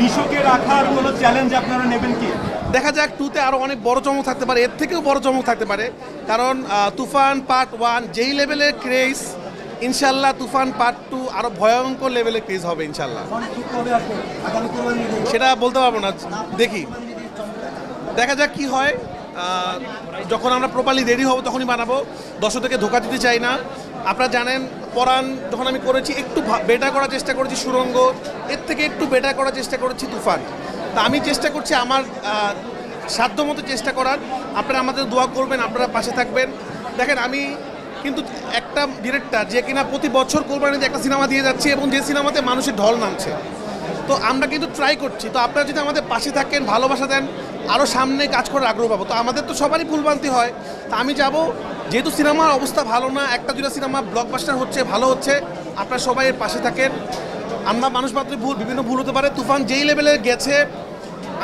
নিশোকে রাখার কোনো চ্যালেঞ্জ আপনারা নেবেন কি? দেখা যাক, 2তে আরও অনেক বড় চমক থাকতে পারে, এর থেকেও বড় চমক থাকতে পারে, কারণ তুফান পার্ট 1 যেই লেভেলের ক্রেজ, ইনশাল্লাহ তুফান পার্ট 2 আরও ভয়ঙ্কর লেভেলের ক্রেজ হবে ইনশাল্লাহ। সেটা বলতে পারবো না, দেখি, দেখা যাক কি হয়। যখন আমরা প্রপারলি রেডি হব তখনই বানাবো, দর্শকদেরকে ধোকা দিতে চাই না। আপনারা জানেন পরাণ যখন আমি করেছি একটু বেটার করার চেষ্টা করেছি সুরঙ্গ, এর থেকে একটু বেটার করার চেষ্টা করেছি তুফান। তা আমি চেষ্টা করছি আমার সাধ্যমতো চেষ্টা করার। আপনারা আমাদের দোয়া করবেন, আপনারা পাশে থাকবেন। দেখেন, আমি কিন্তু একটা ডিরেক্টর যে কিনা প্রতি বছর কোরবানিতে একটা সিনেমা দিয়ে যাচ্ছে এবং যে সিনেমাতে মানুষের ঢল নামছে, তো আমরা কিন্তু ট্রাই করছি। তো আপনারা যদি আমাদের পাশে থাকেন, ভালোবাসা দেন, আরও সামনে কাজ করার আগ্রহ পাবো। তো আমাদের তো সবারই ভুলভ্রান্তি হয়, তা আমি যাব, যেহেতু সিনেমার অবস্থা ভালো না, একটা দুটা সিনেমা ব্লকবাস্টার হচ্ছে, ভালো হচ্ছে, আপনারা সবাই এর পাশে থাকেন। আমরা মানুষ মাত্র বিভিন্ন ভুল হতে পারে। তুফান যেই লেভেলে গেছে,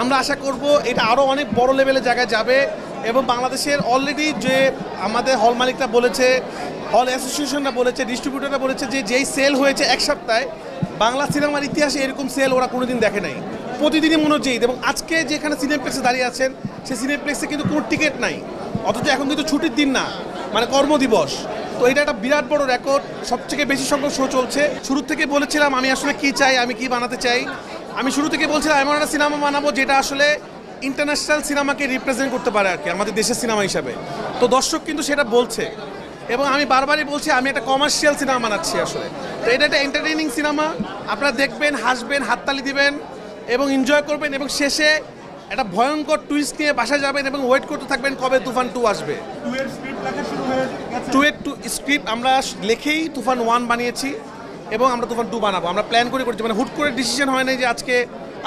আমরা আশা করব এটা আরও অনেক বড় লেভেলের জায়গায় যাবে। এবং বাংলাদেশের অলরেডি যে আমাদের হল মালিকরা বলেছে, হল অ্যাসোসিয়েশনরা বলেছে, ডিস্ট্রিবিউটররা বলেছে যে যেই সেল হয়েছে এক সপ্তাহে, বাংলা সিনেমার ইতিহাসে এরকম সেল ওরা কোনোদিন দেখে নাই। প্রতিদিনই মনে হচ্ছে। এবং আজকে যেখানে সিনেপ্লেক্সে দাঁড়িয়ে আছেন, সেই সিনেপ্লেক্সে কিন্তু কোনো টিকিট নাই, অথচ এখন কিন্তু ছুটির দিন না, মানে কর্মদিবস। তো এটা একটা বিরাট বড় রেকর্ড, সবথেকে বেশি সংখ্যক শো চলছে। শুরু থেকে বলেছিলাম আমি আসলে কী চাই, আমি কি বানাতে চাই। আমি শুরু থেকে বলছিলাম এমন একটা সিনেমা বানাবো যেটা আসলে ইন্টারন্যাশনাল সিনেমাকে রিপ্রেজেন্ট করতে পারে আর কি, আমাদের দেশের সিনেমা হিসাবে। তো দর্শক কিন্তু সেটা বলছে, এবং আমি বারবারই বলছি আমি একটা কমার্শিয়াল সিনেমা বানাচ্ছি আসলে। তো এটা একটা এন্টারটেইনিং সিনেমা, আপনারা দেখবেন, হাসবেন, হাততালি দিবেন এবং এনজয় করবেন, এবং শেষে একটা ভয়ঙ্কর টুইস্ট নিয়ে বাসায় যাবেন এবং ওয়েট করতে থাকবেন কবে তুফান 2 আসবে। 2 স্ক্রিপ্ট লেখা শুরু হয়ে গেছে। 2 স্ক্রিপ্ট আমরা লেখেই তুফান 1 বানিয়েছি, এবং আমরা তুফান 2 বানাবো। আমরা প্ল্যান করে করছি, মানে হুট করে ডিসিশন হয় নাই যে আজকে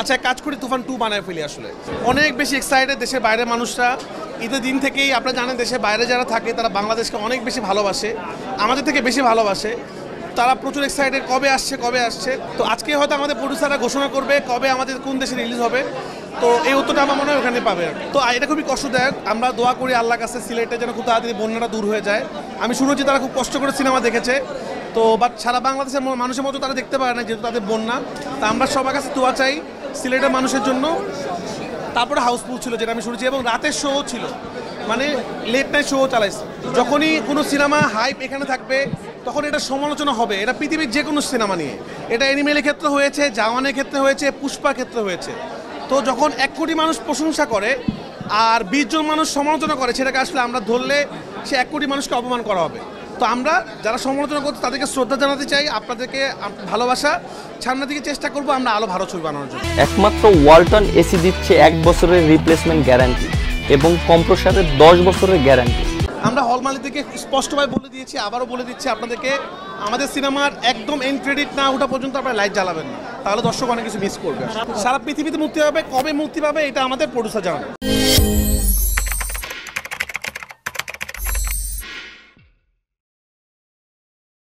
আচ্ছা কাজ করি তুফান 2 বানায় ফেলি। আসলে অনেক বেশি এক্সাইটেড দেশের বাইরের মানুষরা। ঈদের দিন থেকেই আপনারা জানেন দেশের বাইরে যারা থাকে তারা বাংলাদেশকে অনেক বেশি ভালোবাসে, আমাদের থেকে বেশি ভালোবাসে। তারা প্রচুর এক্সাইটেড কবে আসছে। তো আজকে হয়তো আমাদের প্রডিউসাররা ঘোষণা করবে কবে আমাদের কোন দেশে রিলিজ হবে। তো এই উত্তরটা আমার মনে হয় ওখানে পাবে। তো এটা খুবই কষ্টদায়ক। আমরা দোয়া করি আল্লাহর কাছে সিলেটে যেন খুব তাড়াতাড়ি বন্যাটা দূর হয়ে যায়। আমি শুনেছি তারা খুব কষ্ট করে সিনেমা দেখেছে, তো বাট সারা বাংলাদেশের মানুষের মতো তারা দেখতে পারে না যেহেতু তাদের বন্যা। তা আমরা সবার কাছে দোয়া চাই সিলেটের মানুষের জন্য। তারপরে হাউসফুল ছিল যেটা আমি শুনেছি, এবং রাতের শো ছিল, মানে লেট নাইট শো চালাইছে। যখনই কোনো সিনেমা হাইপ এখানে থাকবে তখন এটা সমালোচনা হবে। এটা পৃথিবীর যে কোনো সিনেমা নিয়ে, এটা অ্যানিমেলের ক্ষেত্রে হয়েছে, জাওয়ানের ক্ষেত্রে হয়েছে, পুষ্পার ক্ষেত্রে হয়েছে। তো যখন 1 কোটি মানুষ প্রশংসা করে আর 20 জন মানুষ সমালোচনা করে, সেটাকে আসলে আমরা ধরলে সে 1 কোটি মানুষকে অপমান করা হবে। তো আমরা যারা সমালোচনা করছি তাদেরকে শ্রদ্ধা জানাতে চাই, আপনাদেরকে ভালোবাসা, সামনের দিকে চেষ্টা করবো আমরা আরও ভালো ছবি বানানোর জন্য। একমাত্র ওয়ালটন এসি দিচ্ছে 1 বছরের রিপ্লেসমেন্ট গ্যারান্টি এবং কম্প্রেসারের 10 বছরের গ্যারান্টি। আমরা হল মালিকদেরকে স্পষ্টভাবে বলে দিয়েছি, আবারও বলে দিচ্ছি আপনাদেরকে, আমাদের সিনেমার একদম এন্ড ক্রেডিট না ওঠা পর্যন্ত আপনারা লাইট জ্বালাবেন না, তাহলে দর্শক অনেক কিছু মিস করবে। সারা পৃথিবীতে মুক্তি পাবে, কবে মুক্তি পাবে এটা আমাদের প্রডিউসার জানাবে।